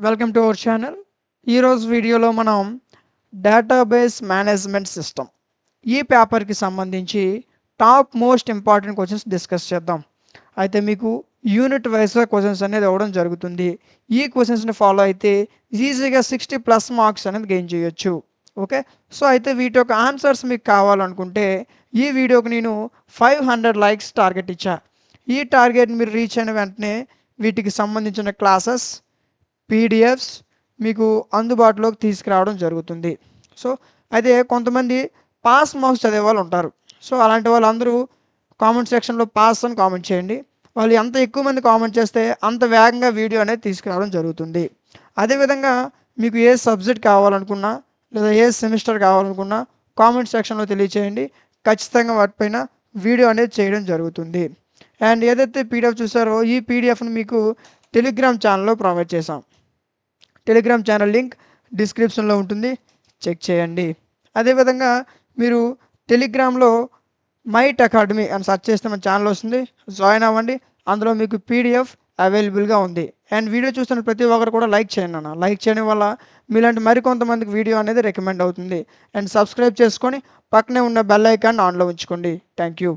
Welcome to our channel. ఈరోజు వీడియోలో మనం డేటాబేస్ మేనేజ్మెంట్ సిస్టమ్ ఈ పేపర్కి సంబంధించి top most important questions discuss చేద్దాం. అయితే మీకు యూనిట్ వైజ్గా క్వశ్చన్స్ అనేది ఇవ్వడం జరుగుతుంది. ఈ క్వశ్చన్స్ని ఫాలో అయితే ఈజీగా 60+ మార్క్స్ అనేది గెయిన్ చేయొచ్చు. ఓకే, సో అయితే వీటి యొక్క ఆన్సర్స్ మీకు కావాలనుకుంటే ఈ వీడియోకి నేను 500 లైక్స్ టార్గెట్ ఇచ్చా. ఈ టార్గెట్ మీరు రీచ్ అయిన వెంటనే వీటికి సంబంధించిన క్లాసెస్ పీడిఎఫ్స్ మీకు అందుబాటులోకి తీసుకురావడం జరుగుతుంది. సో అయితే కొంతమంది పాస్ మార్క్స్ చదివే వాళ్ళు ఉంటారు. సో అలాంటి వాళ్ళందరూ కామెంట్ సెక్షన్లో పాస్ అని కామెంట్ చేయండి. వాళ్ళు ఎంత ఎక్కువ మంది కామెంట్ చేస్తే అంత వేగంగా వీడియో అనేది తీసుకురావడం జరుగుతుంది. అదేవిధంగా మీకు ఏ సబ్జెక్ట్ కావాలనుకున్నా లేదా ఏ సెమిస్టర్ కావాలనుకున్నా కామెంట్ సెక్షన్లో తెలియచేయండి. ఖచ్చితంగా వాటిపైన వీడియో అనేది చేయడం జరుగుతుంది. అండ్ ఏదైతే పీడిఎఫ్ చూసారో ఈ పీడిఎఫ్ని మీకు టెలిగ్రామ్ ఛానల్లో ప్రొవైడ్ చేసాం. టెలిగ్రామ్ ఛానల్ లింక్ డిస్క్రిప్షన్లో ఉంటుంది, చెక్ చేయండి. అదేవిధంగా మీరు టెలిగ్రామ్లో మైట్ అకాడమీ అని సెర్చ్ చేస్తే మన ఛానల్ వస్తుంది, జాయిన్ అవ్వండి. అందులో మీకు పీడిఎఫ్ అవైలబుల్గా ఉంది. అండ్ వీడియో చూస్తున్న ప్రతి ఒక్కరు కూడా లైక్ చేయండి అన్న. లైక్ చేయడం వల్ల మీలాంటి మరికొంతమందికి వీడియో అనేది రికమెండ్ అవుతుంది. అండ్ సబ్స్క్రైబ్ చేసుకొని పక్కనే ఉన్న బెల్ ఐకాన్ ఆన్లో ఉంచుకోండి. Thank you.